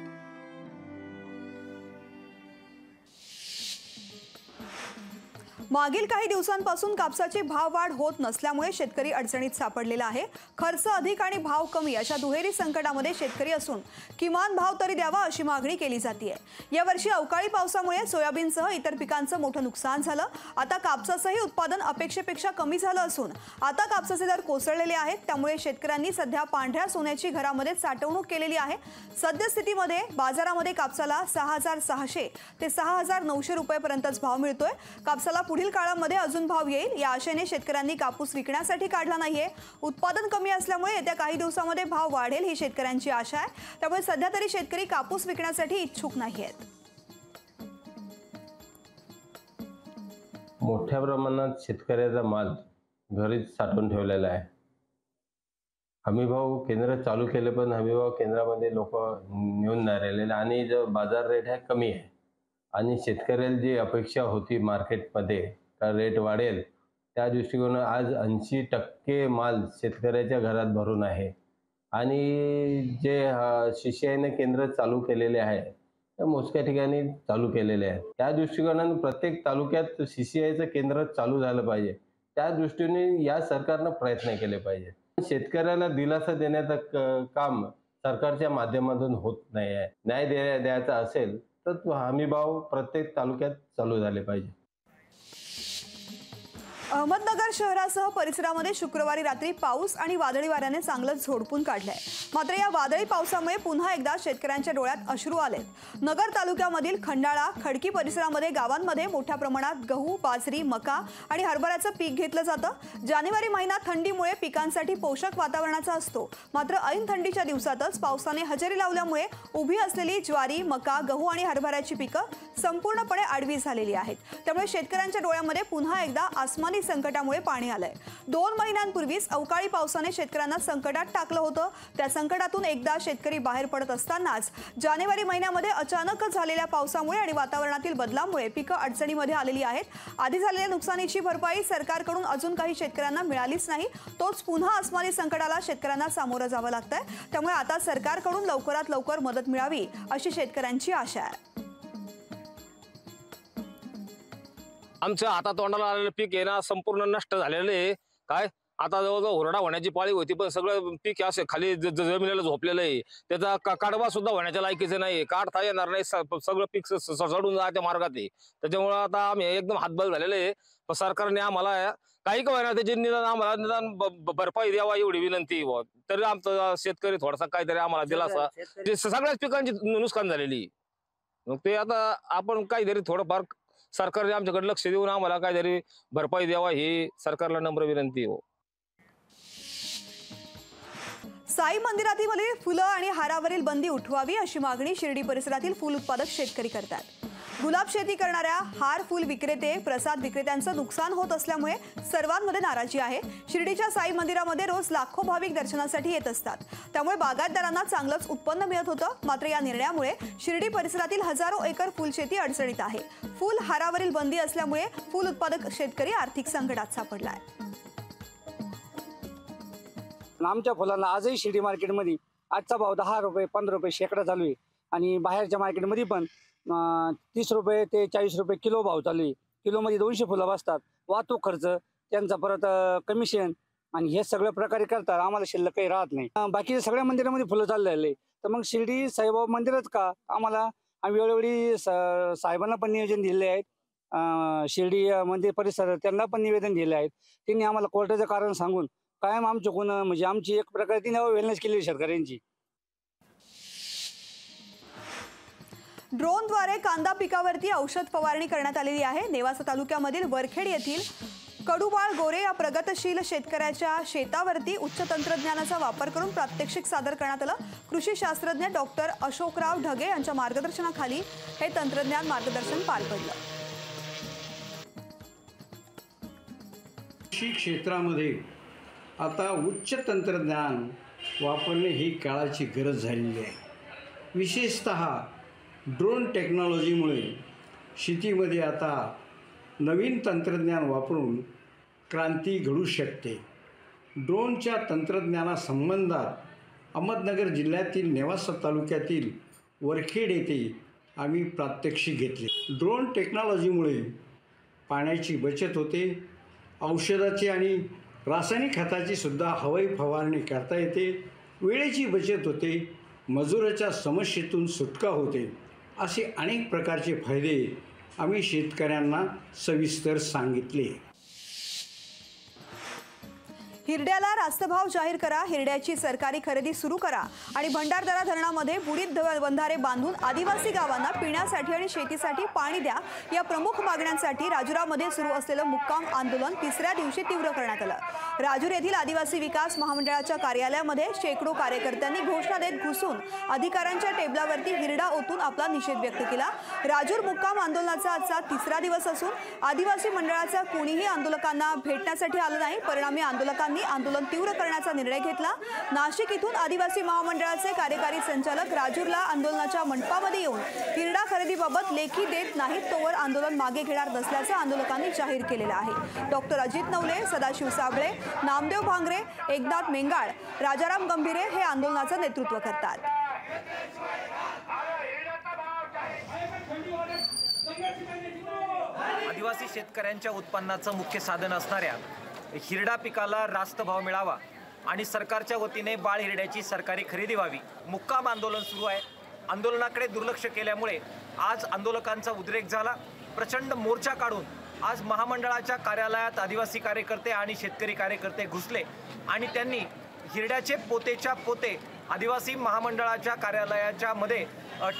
मागील काही दिवसांपासून कापसाची भाव वाढ होत नसल्यामुळे शेतकरी अडचणीत सापडलेला आहे। खर्च अधिक आणि भाव कमी अशा दुहेरी संकटामध्ये शेतकरी असून किमान भाव तरी द्यावा अशी मागणी केली जाते। यावर्षी अवकाळी पावसामुळे सोयाबीनसह इतर पिकांचं मोठं नुकसान झालं। आता कापसाचंही उत्पादन अपेक्षेपेक्षा कमी झालं असून आता कापसाचे दर कोसळलेले आहेत। त्यामुळे शेतकऱ्यांनी सध्या पांढऱ्या सोन्याची घरामध्ये साठवणूक केलेली आहे। सद्यस्थितीमध्ये बाजारामध्ये कापसाला 6,600 ते 6,900 रुपयेपर्यंतच भाव मिळतोय। कापसाला पुढील काळामध्ये अजून भाव येईल या आशेने शेतकऱ्यांनी कापूस विकण्यासाठी काढला नाहीये। उत्पादन कमी असल्यामुळे येत्या काही दिवसांमध्ये भाव वाढेल ही शेतकऱ्यांची आशा आहे। त्यामुळे सध्या तरी शेतकरी कापूस विकण्यासाठी इच्छुक नाहीयेत। मोठ्या प्रमाणात शेतकऱ्याचा माल घरीच साठवून ठेवलेला आहे। हमीभाव केंद्र चालू केले, पण हमीभाव केंद्रामध्ये लोक नेऊन नाही राहिलेले आणि जो बाजार रेट आहे कमी आहे आणि शेतकऱ्याला जी अपेक्षा होती मार्केटमध्ये का रेट वाढेल, त्या दृष्टिकोनाने आज 80% माल शेतकऱ्याच्या घरात भरून आहे। आणि जे CCIने केंद्र चालू केलेले आहे त्या मोजक्या ठिकाणी चालू केलेले आहे। त्या दृष्टिकोनाने प्रत्येक तालुक्यात CCIचं केंद्र चालू झालं पाहिजे। त्या दृष्टीने या सरकारनं प्रयत्न केले पाहिजे। शेतकऱ्याला दिलासा देण्याचं काम सरकारच्या माध्यमातून होत नाही आहे। न्याय द्यायचा असेल तर हमीभाव प्रत्येक तालुक्यात चालू झाले पाहिजे। अहमदनगर शहरासह परिसरामध्ये शुक्रवारी रात्री पाऊस आणि वादळी वाऱ्याने चांगलंच झोडपून काढलंय। मात्र या वादळी पावसामुळे पुन्हा एकदा शेतकऱ्यांच्या डोळ्यात अश्रू आलेत। नगर तालुक्यामधील खंडाळा, खडकी परिसरामध्ये गावांमध्ये मोठ्या प्रमाणात गहू, बाजरी, मका आणि हरभऱ्याचं पीक घेतलं जातं। जानेवारी महिना थंडीमुळे पिकांसाठी पोषक वातावरणाचा असतो। मात्र ऐन थंडीच्या दिवसातच पावसाने हजेरी लावल्यामुळे उभी असलेली ज्वारी, मका, गहू आणि हरभऱ्याची पिकं संपूर्णपणे आडवी झालेली आहेत। त्यामुळे शेतकऱ्यांच्या डोळ्यामध्ये पुन्हा एकदा आसमानी संकटामुळे पाणी आलंय। 2 महिन्यांपूर्वीच अवकाळी पावसाने शेतकऱ्यांना संकटात टाकलं होतं। त्या संकटातून एकदा शेतकरी बाहेर पडत असतानाच जानेवारी महिन्यामध्ये अचानकच झालेल्या पावसामुळे आणि वातावरणातील बदलामुळे पिकं अडचणीमध्ये आलेली आहेत। आधी झालेल्या नुकसानीची भरपाई सरकारकडून अजून काही शेतकऱ्यांना मिळालीच नाही। तोच पुन्हा आसमानी संकटाला शेतकऱ्यांना सामोरं जावं लागतंय। त्यामुळे आता सरकारकडून लवकरात लवकर मदत मिळावी अशी शेतकऱ्यांची आशा आहे। आमच्या हातात तोंडाला आलेलं पीक आहे ना संपूर्ण नष्ट झालेलं आहे। काय आता जवळजवळ होरडा होण्याची पाळी होती, पण सगळं पीक असे खाली जमिनीला झोपलेलं आहे। त्याचा काढवा सुद्धा होण्याच्या लायकीचं नाही, काढता येणार नाही। सगळं पीक सडून जायच्या मार्गात आहे। त्याच्यामुळे आता आम्ही एकदम हातबल झालेले आहे। पण सरकारने आम्हाला काही का होईना त्याची आम्हाला निदान भरपाई द्यावा एवढी विनंती। तरी आमचा शेतकरी थोडासा काहीतरी आम्हाला दिलासा, सगळ्याच पिकांची नुकसान झालेली। मग ते आता आपण काहीतरी थोडंफार सरकारने आमच्याकडे लक्ष देऊन आम्हाला काहीतरी भरपाई द्यावा ही सरकारला नम्र विनंती हो। साई मंदिरातील फुलं आणि हारावरील बंदी उठवावी अशी मागणी शिर्डी परिसरातील फुल उत्पादक शेतकरी करतात। गुलाब शेती करणाऱ्या हार फुल विक्रेते, प्रसाद विक्रेत्यांचं नुकसान होत असल्यामुळे सर्वांमध्ये नाराजी आहे। शिर्डीच्या साई मंदिरामध्ये रोज लाखो भाविक दर्शनासाठी येत असतात। त्यामुळे बागायतदारांना चांगलंच उत्पन्न मिळत होतं। मात्र या निर्णयामुळे शिर्डी परिसरातील हजारो एकर फुलशेती अडचणीत आहे। फुल हारावरील बंदी असल्यामुळे फुल उत्पादक शेतकरी आर्थिक संकटात सापडलाय। आमच्या फुलांना आजही शिर्डी मार्केटमध्ये आजचा भाव 10 रुपये 15 रुपये शेकडा चालू आहे आणि बाहेरच्या मार्केटमध्ये पण 30 रुपये ते 40 रुपये किलो भाव चालू आहे। किलोमध्ये 200 फुलं बसतात। वाहतूक खर्च त्यांचा परत कमिशन आणि हे सगळ्या प्रकारे करतात, आम्हाला शिल्लक काही राहत नाही. बाकीच्या सगळ्या मंदिरामध्ये फुलं चाललेले, तर मग शिर्डी साईबाबा मंदिरच का? आम्हाला आम्ही वेळोवेळी साहेबांना पण नियोजन दिले आहेत, शिर्डी मंदिर परिसरात त्यांना पण निवेदन दिले आहेत. त्यांनी आम्हाला कोर्टाचं कारण सांगून कायम आमच्याकडून म्हणजे आमची एक प्रकारे ती वेलनेस केली शेतकऱ्यांची. ड्रोनद्वारे कांदा पिकावरती औषध फवारणी करण्यात आलेली आहे. नेवासा तालुक्यामधील वरखेड येथील कडूबाळ गोरे या प्रगतशील शेतकऱ्याच्या शेतावरती उच्च तंत्रज्ञानाचा वापर करून प्रात्यक्षिक सादर करण्यात आलं. कृषी शास्त्रज्ञ डॉक्टर अशोकराव ढगे यांच्या मार्गदर्शनाखाली हे तंत्रज्ञान मार्गदर्शन पार पडलं. कृषी क्षेत्रामध्ये आता उच्च तंत्रज्ञान वापरणे ही काळाची गरज झालेली आहे. विशेषतः ड्रोन टेक्नॉलॉजीमुळे शेतीमध्ये आता नवीन तंत्रज्ञान वापरून क्रांती घडू शकते. ड्रोनच्या तंत्रज्ञानासंबंधात अहमदनगर जिल्ह्यातील नेवासा तालुक्यातील वरखेड येथे आम्ही प्रात्यक्षिक घेतले. ड्रोन टेक्नॉलॉजीमुळे पाण्याची बचत होते, औषधाची आणि रासायनिक खताची सुद्धा हवाई फवारणी करता येते, वेळेची बचत होते, मजुराच्या समस्येतून सुटका होते. असे अनेक प्रकारचे फायदे आम्ही शेतकऱ्यांना सविस्तर सांगितले. हिरड्याला रास्तभाव जाहीर करा, हिरड्याची सरकारी खरेदी सुरू करा आणि भंडारदरा धरणामध्ये बुडीत बंधारे बांधून आदिवासी गावांना पिण्यासाठी आणि शेतीसाठी पाणी द्या या प्रमुख मागण्यांसाठी राजुरामध्ये सुरू असलेलं मुक्काम आंदोलन तिसऱ्या दिवशी तीव्र करण्यात आलं. राजूर येथील आदिवासी विकास महामंडळाच्या कार्यालयामध्ये शेकडो कार्यकर्त्यांनी घोषणा देत घुसून अधिकाऱ्यांच्या टेबलावरती हिरडा ओतून आपला निषेध व्यक्त केला. राजूर मुक्काम आंदोलनाचा आजचा तिसरा दिवस असून आदिवासी मंडळाचा कोणीही आंदोलकांना भेटण्यासाठी आलं नाही. परिणामी आंदोलकांनी आंदोलन तीव्र करण्याचा निर्णय घेतला. नाशिक इथून आदिवासी महामंडळाचे कार्यकारी संचालक राजूरला आंदोलनाच्या मंडपामध्ये येऊन हिरडा खरेदीबाबत लेखी देत नाहीत तोवर आंदोलन मागे घेणार नसल्याचं आंदोलकांनी जाहीर केलेलं आहे. डॉक्टर अजित नवले, सदाशिव साबळे, नामदेव भांगरे, एकनाथ मेंगाळ, राजाराम गंभीरे हे आंदोलनाचं नेतृत्व करतात. आदिवासी शेतकऱ्यांच्या उत्पन्नाचं मुख्य साधन असणाऱ्या हिरडा पिकाला रास्त भाव मिळावा आणि सरकारच्या वतीने बाळ हिरड्याची सरकारी खरेदी व्हावी. मुक्काम आंदोलन सुरू आहे. आंदोलनाकडे दुर्लक्ष केल्यामुळे आज आंदोलकांचा उद्रेक झाला. प्रचंड मोर्चा काढून आज महामंडळाच्या कार्यालयात आदिवासी कार्यकर्ते आणि शेतकरी कार्यकर्ते घुसले आणि त्यांनी हिरड्याचे पोतेच्या पोते आदिवासी महामंडळाच्या कार्यालयाच्या मध्ये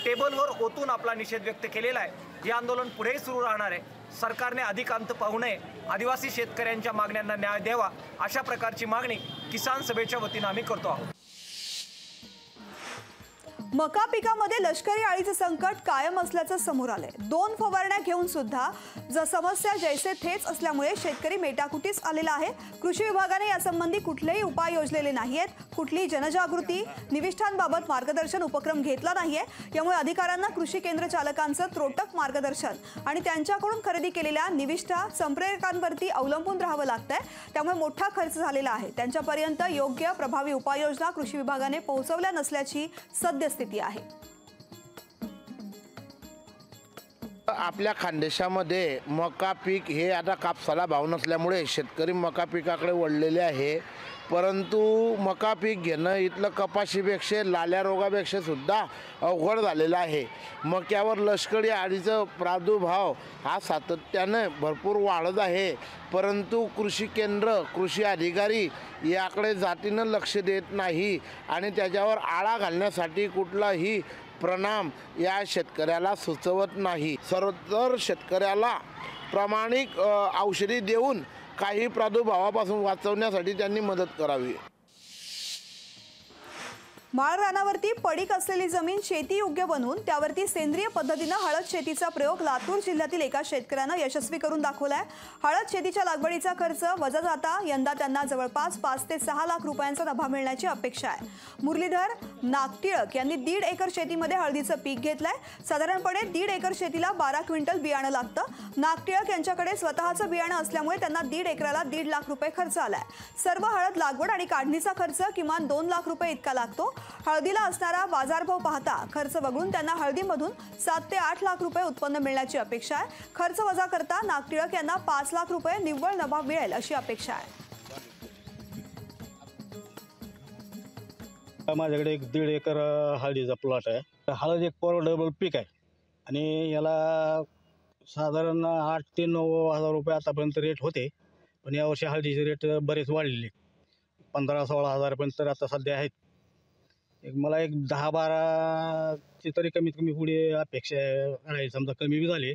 टेबलवर ओतून आपला निषेध व्यक्त केलेला आहे. हे आंदोलन पुढेही सुरू राहणार आहे. सरकारने अधिक अंत पाहू नये, आदिवासी शेतकऱ्यांच्या मागण्यांना न्याय द्यावा अशा प्रकारची मागणी किसान सभेच्या वतीनं आम्ही करतो आहोत. मका पिकामध्ये लष्करी अळीचं संकट कायम असल्याचं समोर आलंय. 2 फवारण्या घेऊन सुद्धा समस्या जैसे थेच असल्यामुळे शेतकरी मेटाकुटीस आलेला आहे. कृषी विभागाने यासंबंधी कुठलेही उपाय योजलेले नाहीयेत. कुठलीही जनजागृती निविष्ठांबाबत मार्गदर्शन उपक्रम घेतला नाहीये. यामुळे अधिकाऱ्यांना कृषी केंद्र चालकांचं त्रोटक मार्गदर्शन आणि त्यांच्याकडून खरेदी केलेल्या निविष्ठा संप्रेरकांवरती अवलंबून राहावं लागतंय. त्यामुळे मोठा खर्च झालेला आहे. त्यांच्यापर्यंत योग्य प्रभावी उपाययोजना कृषी विभागाने पोहोचवल्या नसल्याची सद्यस्थिती आहे. आपल्या खानदेशामध्ये मका पीक हे आता कापसाला भाव नसल्यामुळे शेतकरी मका पिकाकडे वळलेले आहे. परंतु मका पीक घेणं इथलं कपाशीपेक्षा लाल्या रोगापेक्षा सुद्धा अवघड झालेलं आहे. मक्यावर लष्करी अळीचा प्रादुर्भाव हा सातत्याने भरपूर वाढत आहे. परंतु कृषी केंद्र कृषी अधिकारी याकडे जातीनं लक्ष देत नाही आणि त्याच्यावर आळा घालण्यासाठी कुठलाही परिणाम या शेतकऱ्याला सुचवत नाही. सर्वतर शेतकऱ्याला प्रामाणिक औषधी देऊन काही प्रादुर्भावापासून वाचवण्यासाठी त्यांनी मदत करावी. माळ रानावरती पडीक असलेली जमीन शेतीयोग्य बनवून त्यावरती सेंद्रिय पद्धतीनं हळद शेतीचा प्रयोग लातूर जिल्ह्यातील एका शेतकऱ्यानं यशस्वी करून दाखवलाय. हळद शेतीच्या लागवडीचा खर्च वजा जाता यंदा त्यांना जवळपास 5 ते 6 लाख रुपयांचा नफा मिळण्याची अपेक्षा आहे. मुरलीधर नागटिळक यांनी 1.5 एकर शेतीमध्ये हळदीचं पीक घेतलंय. साधारणपणे 1.5 एकर शेतीला 12 क्विंटल बियाणं लागतं. नागटिळक यांच्याकडे स्वतःचं बियाणं असल्यामुळे त्यांना 1.5 एकराला 1.5 लाख रुपये खर्च आलाय. सर्व हळद लागवड आणि काढणीचा खर्च किमान 2 लाख रुपये इतका लागतो. हळदीला असणारा बाजारभाव पाहता खर्च वगळून त्यांना हळदीमधून 7 ते 8 लाख रुपये उत्पन्न मिळण्याची अपेक्षा आहे. खर्च वजा करता नाग टिळक यांना 5 लाख रुपये निव्वळ नफा मिळेल अशी अपेक्षा आहे. माझ्याकडे 1.5 एकर हळदीचा प्लॉट आहे. हळद एक परवडेबल पीक आहे आणि याला साधारण 8 ते 9 हजार रुपये आतापर्यंत रेट होते, पण यावर्षी हळदीचे रेट बरेच वाढलेले, 15-16 हजारपर्यंत तर आता सध्या आहेत. मला एक 10-12ची तरी कमीत कमी पुढे अपेक्षा आहे. समजा कमी बी झाले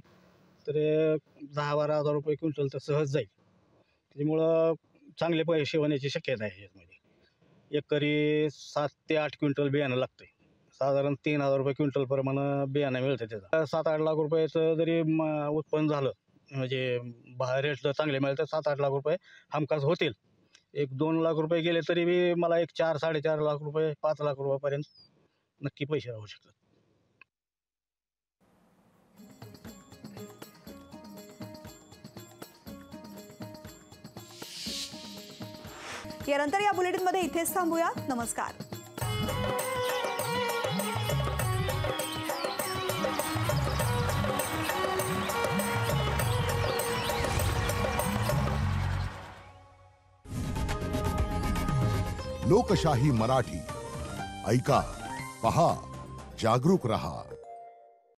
तर 10-12 हजार रुपये क्विंटल तर सहज जाईल. त्याच्यामुळं चांगले पैसे होण्याची शक्यता आहे. यामध्ये एकरी 7 ते 8 क्विंटल बियाणं लागतंय. साधारण 3,000 रुपये क्विंटल प्रमाणे बियाणं मिळतं. त्याचं 7-8 लाख रुपयाचं जरी उत्पन्न झालं, म्हणजे रेट जर चांगले मिळाले तर 7-8 लाख रुपये हमखास होतील. 1-2 लाख रुपये गेले तरी बी मला एक 4-4.5 लाख रुपये 5 लाख रुपयापर्यंत नक्की पैसे राहू शकतात. यानंतर या बुलेटिनमध्ये इथेच थांबूया. नमस्कार. लोकशाही मराठी ऐका, पहा, जागरूक रहा.